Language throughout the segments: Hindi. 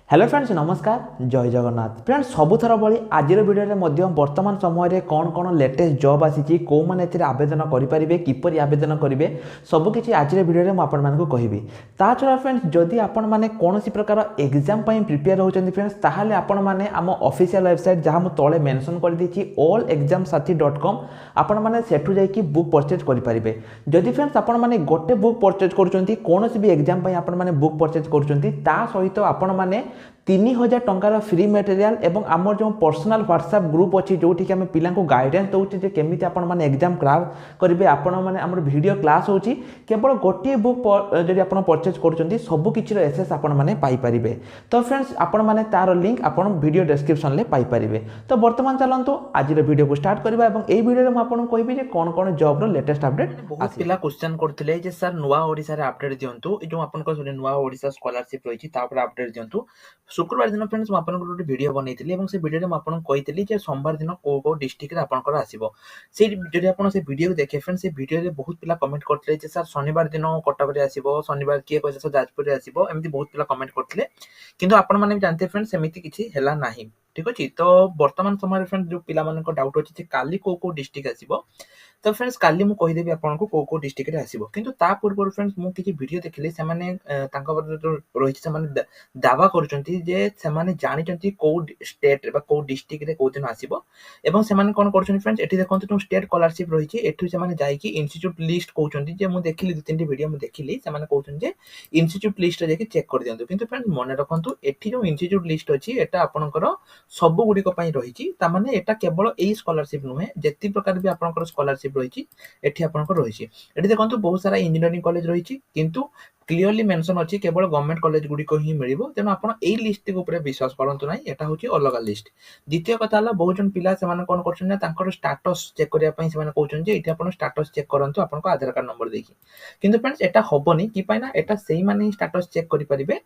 हेलो फ्रेंड्स नमस्कार जय जगन्नाथ फ्रेंड्स सबुथर भली आज भिडियो वर्तमान समय कौन कौन लेटेस्ट जॉब आसी कौ मैंने आवेदन करेंगे किपर आवेदन करेंगे सबकि आज भिडियो मुझे कहबी ता छड़ा फ्रेंड्स जदि आपण मैंने कौन प्रकार एग्जाम प्रिपेयर होती फ्रेंड्स ताहले आपण मैंने आम ऑफिशियल वेबसाइट जहाँ मुझे तले मेंशन कर देछि allexamsathi.com आपण मैंने सेठू जाइए बुक परचेज करेंगे जदि फ्रेंड्स आपण मैंने गोटे बुक परचेज करुँच कौन भी एग्जाम आपण मैंने बुक परचेज करुँच सहित आपण मैंने 3000 टंकार फ्री मटेरियल एवं आमर जो पर्सनल व्हाट्सएप ग्रुप अच्छी जो आम पिला गाइडेंस दौचे केमी आपण एग्जाम क्रैक करेंगे आपण मैंने आम वीडियो क्लास होची केवल गोटे बुक जब आप परचेज कर सबकि एसेस आपने पाइपर तो फ्रेंड्स आपण मैंने तार लिंक आपण वीडियो डिस्क्रिप्शन में पाइपर तो बर्तमान चलतु आज वीडियो को स्टार्ट करवा ए वीडियो में आपको कहबी कौन कौन जॉब रो लेटेस्ट अपडेट बहुत पिला क्वेश्चन करथिले जे सर नुवा ओडिसा रे अपडेट दियंतु जो आपन को नुवा ओडिसा स्कॉलरशिप रहिछि ता पर अपडेट दियंतु शुक्रवार दिन फ्रेंड्स म आपन को गोटे वीडियो बनैतिली एवं से वीडियो रे म आपन कहितली जे सोमवार दिन को डिस्ट्रिक्ट रे आपन को आसीबो से जदि आपन से वीडियो देखे फ्रेंड्स से वीडियो रे बहुत पिला कमेंट करथिले जे सर शनिवार दिन कटक रे आसीबो शनिवार किए कहै सर जाजपुर रे आसीबो एमती बहुत पिला कमेंट करथिले किंतु आपन माने जानते फ्रेंड्स सेमिति किछि हेला नाही ठीक अछि तो वर्तमान समय फ्रेंड्स जो पिला मन को डाउट अछि जे काली को डिस्ट्रिक्ट आसीबो तो फ्रेंड्स काली मु कहि देबी आपन को को डिस्ट्रिक्ट रे आसीबो किंतु ता पूर्व फ्रेंड्स मु किछि वीडियो देखिले से माने तांका जो रहिछि से माने दावा करचंती जे से माने जानिचंती को स्टेट बा को डिस्ट्रिक्ट रे को दिन आसीबो एवं से माने कोन करचंती फ्रेंड्स एठी देखंतु जो स्टेट स्कॉलरशिप रहिछि एठु से माने जाई कि इंस्टीट्यूट लिस्ट कहउचंती जे मु देखिली दु तीन वीडियो मु देखिली से माने कहउचंती जे इंस्टीट्यूट लिस्ट रे जाई चेक कर दियंतु किंतु फ्रेंड्स मने रखंतु एठी जो इंस्टीट्यूट लिस्ट अछि एटा आपनकर सब गुडी को पई रहिछि ता माने एटा केवल एई स्कॉलरशिप नुहे जेति प्रकार भी आपनकर स्कॉलरशिप रहिछि एठी आपनकर रहिछि एठी देखंतु बहुत सारा इंजीनियरिंग कॉलेज रहिछि किंतु क्लियरली मेंशन अछि केवल गवर्नमेंट कॉलेज गुडी को ही मिलिबो तेनो आपण एई लिस्ट के ऊपर विश्वास करंतु नाही एटा होछि अलग लिस्ट द्वितीय कथा हला बहुत जन पिला से माने कोन करछन ना तांकर स्टेटस चेक करिया पई से माने कहउछन जे एठी आपण स्टेटस चेक करंतु आपण को आधार कार्ड नंबर देखि किंतु फ्रेंड्स एटा होबनी कि पाइना एटा सेही माने स्टेटस चेक करि परिबे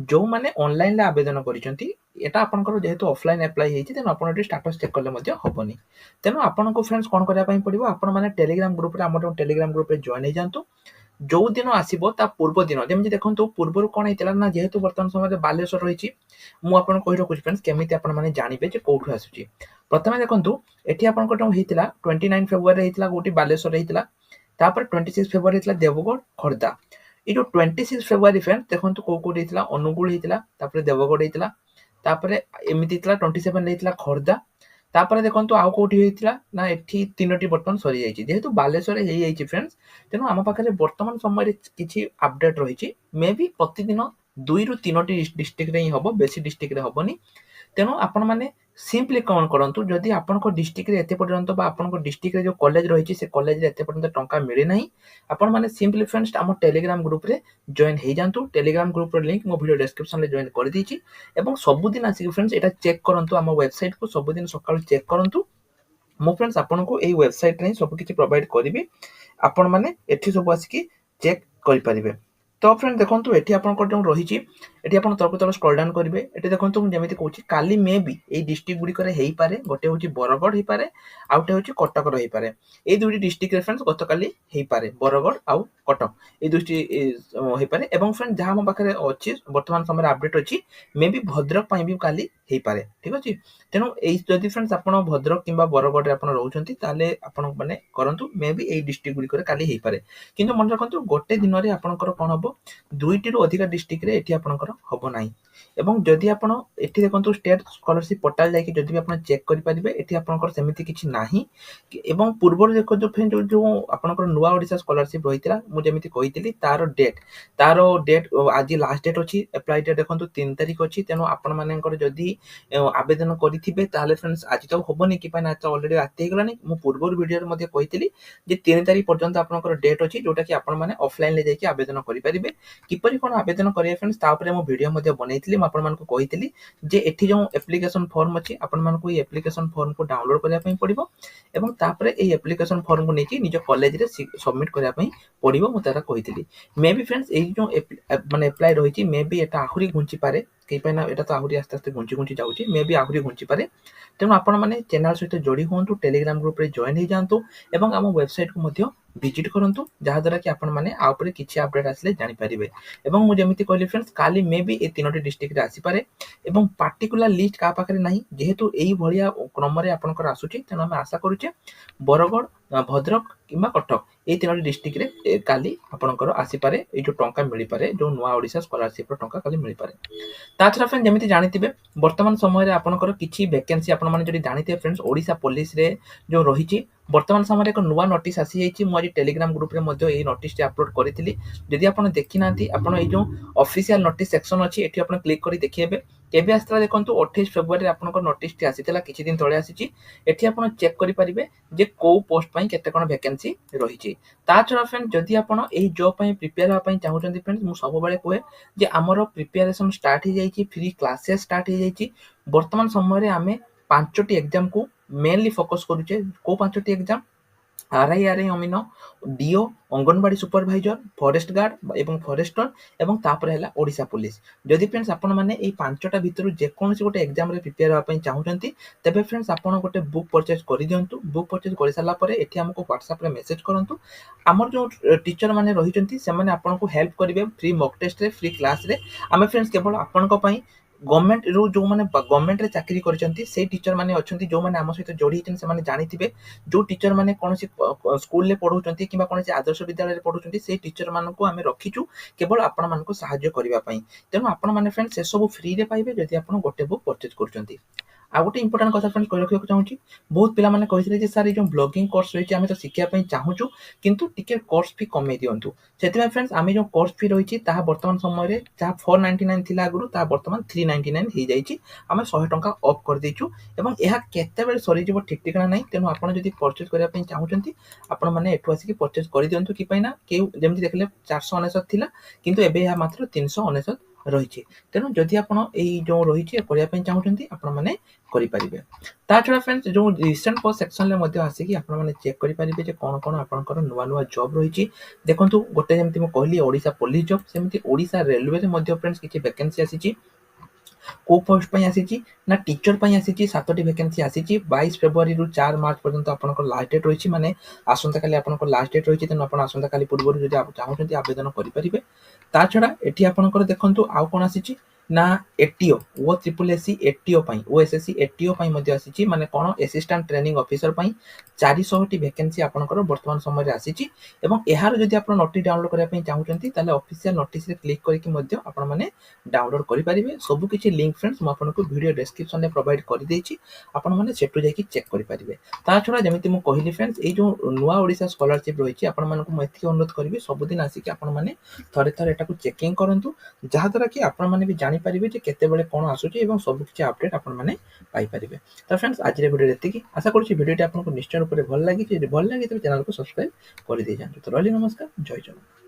जो माने ऑनलाइन ले आवेदन करिसंती एटा आपनकर जेहेतु ऑफलाइन अप्लाई हेछि तेनो आपण एटी स्टेटस चेक करले मध्ये होबनी तेनो आपण को फ्रेंड्स कोन करिया पई पड़िबो आपण माने टेलीग्राम ग्रुप रे हमर टेलीग्राम ग्रुप रे जॉइन हे जानतु जो दिन आसीबो ता पूर्व दिन जेमि देखंतु पूर्वरु कोन हेतिला ना जेहेतु वर्तमान समय बालेश्वर रहिछि मु आपण कहि रखु फ्रेंड्स केमिति आपण माने जानिबे जे कोठु आसुछि प्रथमे देखंतु एठी आपण को हेतिला 29 फेब्रुआरी हेतिला गोटी बालेश्वर हेतिला तापर 26 फेब्रुआरी हेतिला देवगढ़ खर्दा ए जो 26 फेब्रुआरी फ्रेंड्स देखंतु को हेतिला अनुगुल हेतिला तापर देवगढ़ हेतिला तापर एमिति हेतिला 27 हेतिला खर्दा तापर देखंतु आउ कोठी हेतिला ना एठी तीनोटी बर्तन सरी जाइछि जेहेतु बालेश्वर हेइ जाइछि फ्रेंड्स तेनु आम पाखरे वर्तमान समय किछि अपडेट रहिछि मे बी प्रतिदिन 2 रु 3टी डिस्ट्रिक्ट रे ही हबो बेसी डिस्ट्रिक्ट रे हबोनी तेनु आपण माने सिंपली कोन करंतु जदि आपण को डिस्ट्रिक्ट रे एते पर्यंत बा आपण को डिस्ट्रिक्ट रे जो कॉलेज रहिछि से कॉलेज रे एते पर्यंत टंका मिले नाही आपण माने सिंपली फ्रेंड्स हम टेलीग्राम ग्रुप रे जॉइन हे जानतु टेलीग्राम ग्रुप रो लिंक मो वीडियो डिस्क्रिप्शन रे जॉइन कर दीछि एवं सब दिन आसी फ्रेंड्स एटा चेक करंतु हम वेबसाइट को सब दिन सकाळ चेक करंतु मो फ्रेंड्स आपण को एई वेबसाइट रे सब किछि प्रोवाइड करिवे आपण माने एठी सब आसी चेक करि परिबे तो फ्रेंड देखंतु एठी आपण को जो रहिछि एठी आपण तरफ तरफ स्क्रॉल डाउन करिवे एठी देखंतु मु जेमिति कहूछि काली मे बी एई डिस्ट्रिक्ट गुडी करे हेई पारे गोटे होछि बरगढ़ हेई पारे आउटे होछि कटक रही पारे एई दुइटी डिस्ट्रिक्ट रेफरेंस गतकाली हेई पारे बरगढ़ आउ कटक एई दुइटी हेई पारे एवं फ्रेंड जहां हम पाखरे अछि वर्तमान समय अपडेट अछि मे बी भद्रक पई भी काली हेई पारे ठीक अछि तेनु एई जदि फ्रेंड्स आपण भद्रक किबा बरगढ़ रे आपण रहउछंती ताले आपण माने करंतु मे बी एई डिस्ट्रिक्ट गुडी करे काली हेई पारे किंतु मन रखंतु गोटे दिन रे आपणकर कोन हबो दुईटी रु अधिक डिस्ट्रिक्ट रे एठी आपणकर हबो नाही एवं जदि आपण एठी देखंतु स्टेट स्कॉलरशिप पोर्टल जाय कि जदि भी आपण चेक करि परिबे एठी आपणकर सेमिति किछि नाही एवं पूर्व देखो जो फ्रेंड जो आपणकर नुवा ओडिसा स्कॉलरशिप रहितला मु जेमिति कहितली तारो डेट आज लास्ट डेट अछि अप्लाई डेट देखंतु 3 तारिख अछि तेनो आपण मानेकर जदि आवेदन करिथिबे ताले फ्रेंड्स आज तो होबनी कि पाना तो ऑलरेडी रात हे गलानी मु पूर्व वीडियो रे मध्ये कहितली जे 3 तारिख पर्यंत आपणकर डेट अछि जोटा कि आपण माने ऑफलाइन ले जाय कि आवेदन करि परिबे किपरि कोन आवेदन करिए फ्रेंड्स ता ऊपर मु वीडियो मध्ये बनैथिली आपण मान को कहितली जे एठी जो एप्लीकेशन फॉर्म अछि आपण मान को ए एप्लीकेशन फॉर्म को डाउनलोड करिया पई पड़िबो एवं तापर ए एप्लीकेशन फॉर्म को नेकी निज कॉलेज रे सबमिट करिया पई पड़िबो मु तारा कहितली मे बी फ्रेंड्स ए जो माने अप्लाई रहिछि मे बी एटा आहुरी घुंची पारे कहीं एटा तो आहुरी आस्ते आस्ते घुंची घुंची जाऊँगी मे बी आहुरी घुंची पारे तेणु आपण मैंने चैनल सहित जोड़ी हूँ टेलीग्राम ग्रुप रे जॉइन हो जातु एवं आम वेबसाइट को मध्य विजिट करंतु जहाद्वारा कि आपण मैंने आउपरे किछि अपडेट आसले जानि परिबे एवं मु जेमिति कहली फ्रेंड्स काली मे बी ए तीनोटी डिस्ट्रिक्ट रे आसी पारे एवं पार्टिकुलर लिस्ट का पाखरे नाही जेहेतु एई भलिया क्रम रे आपनकर आसुची तेणु आम आशा करूचे बरगड़ भद्रक किंबा कटक ये तीनोटी डिस्ट्रिक्ट रे काली आपनकर आसी पारे ए जो टंका मिली पारे जो नुआ ओडिसा स्कॉलरशिप रो टंका काली मिली पारे ता छरा फ्रेंड जेमिति जानिथिबे वर्तमान समय रे आपनकर किछि वैकेंसी आपण माने जदि जानिथिबे फ्रेंड्स ओडिसा पुलिस रे जो रहिछि वर्तमान समय एक नुआ नोटिस आसी जाइछि मु आज टेलीग्राम ग्रुप रे मध्ये ए नोटिस टे अपलोड करिथिली जदि आपण देखि नांती आपण ए जो ऑफिशियल नोटिस सेक्शन अछि एठी आपण क्लिक करी देखिबे केबे आस्त्रा देखंतु 28 फेब्रुआरी रे आपनकर नोटिस टे आसीतला किछि दिन तळे आसीछि एठी आपण चेक करि परिबे जे को पोस्ट पई केते कोन वैकेंसी रहिछि ता छरा फ्रेंड जदि आपण एही जॉब पई प्रिपेयर होआ पई चाहुचंती फ्रेंड्स मु सब बेले कोहे जे हमर प्रिपरेशन स्टार्ट हो जाइछि फ्री क्लासेस स्टार्ट हो जाइछि वर्तमान समय रे आमे पांचटी एग्जाम को मेनली फोकस करूचे को पांचटी एग्जाम आरआई अमीनो डीओ अंगनवाड़ी सुपरवाइजर फॉरेस्ट गार्ड एवं फॉरेस्टर एवं तापर हैला ओडिसा पुलिस जदि फ्रेंड्स आपण माने एई पांचटा भितरु जे कोनसी गोटे एग्जाम रे प्रिपेयर होआ पई चाहुचंती तबे फ्रेंड्स आपण गोटे बुक परचेज करि दियंतु बुक परचेज करि साला परे एठी हमको WhatsApp रे मेसेज करंतु हमर जो टीचर माने रहिचंती से माने आपण को हेल्प करिवे फ्री मॉक टेस्ट रे फ्री क्लास रे आमे फ्रेंड्स केवल आपण को पई गवर्नमेंट रो जो माने गवर्नमेंट रे चाकरी करचंती से टीचर माने अछंती जो माने हम सहित जोड़ी हिचन से माने जानिथिबे जो टीचर माने कोनसी स्कूल ले पढौचंती किबा कोनसी आदर्श विद्यालय रे पढौचंती से टीचर मानन को हमें रखिचु केवल आपण मानन को सहाय्य करिवा पई तेनु आपण माने फ्रेंड से सब फ्री रे पाइबे जदि आपण गोटे बुक परचेज करचंती आ गोटे इंपोर्टेंट कथा फ्रेंड कहि रखियो चाहूची बहुत पिला माने कहिथिले जे सर ए जो ब्लॉगिंग कोर्स रहिछि हमें तो सिखिया पई चाहूचु किंतु टिके कोर्स फी कमे दियंतु सेतिबा फ्रेंड्स आमे जो कोर्स फी रहिछि ताहा वर्तमान समय रे जहा 499 थिला गुरु ता वर्तमान 399 हे जाइछि हमें 100 टंका ऑफ कर देछु एवं एहा केते बेले सरी जिवो ठीक ठिकाना नै तेनु आपण जदि परचेज करिया पई चाहूचंती आपण माने एठु आसी कि परचेज करि दियंतु कि पई ना के जेमति देखले 499 थिला किंतु एबे एहा मात्र 399 रहिछि तेनु जदि आपण एई जो रहिछि करिया पई चाहूचंती आपण माने करि परिबे ता छडा फ्रेंड्स जो रिसेंट पोस्ट सेक्शन ले मध्ये आसी कि आपण माने चेक करि परिबे जे कोन कोन आपनकर नुवा नुवा जॉब रहिछि देखंतु गोटे जेमति म कहली ओडिसा पुलिस जॉब सेमति ओडिसा रेलवे रे मध्ये फ्रेंड्स किछि वैकेंसी आसीछि को पोस्ट पई आसीछि ना टीचर पई आसीछि 7टी वैकेंसी आसीछि 22 फेब्रुआरी रु 4 मार्च पर्यंत आपनकर लास्ट डेट रहिछि माने आसंता काली आपनकर लास्ट डेट रहिछि तेन आपण आसंता काली पूर्व जदि आप चाहउछंती आवेदन करि परिबे ता छडा एठी आपनकर देखंतु आउ कोन आसीछि ना एटीओ ओ ट्रिपल एससी एटीओ पई ओएसएससी एटीओ पई मध्ये आसीछि माने कोन असिस्टेंट ट्रेनिंग ऑफिसर पई 400 टी वैकेंसी आपनकर वर्तमान समय रे आसीछि एवं एहार जदि आपण नोटिस डाउनलोड करिया पई चाहउछंती ताले ऑफिशियल नोटिस रे क्लिक करिकि मध्ये आपण माने डाउनलोड करि परिबे सब किछि लिंक फ्रेंड्स म आपनको वीडियो डिस्क्रिप्शन रे प्रोवाइड करि देछि आपण माने सेटु जाई कि चेक करि परिबे ता छडा जेमिति म कहिली फ्रेंड्स ए जो नुवा ओडिसा स्कॉलरशिप रहिछि आपण मानको म एथि अनुरोध करबी सब दिन आसी कि आपण माने थरे थरे एटा को चेकिंग करंतु जहा द्वारा कि आपण माने भी जानि परिबे जे केते बेले कोन आसुछि एवं सब किछि अपडेट आपण माने पाई परिबे तो फ्रेंड्स आज रे वीडियो एति कि आशा करूछि वीडियोटी आपनको निश्चय रूप रे भल लागि जे भल लागि त चैनल को सब्सक्राइब करि दे जानतु तो रहली नमस्कार जय जगन्नाथ।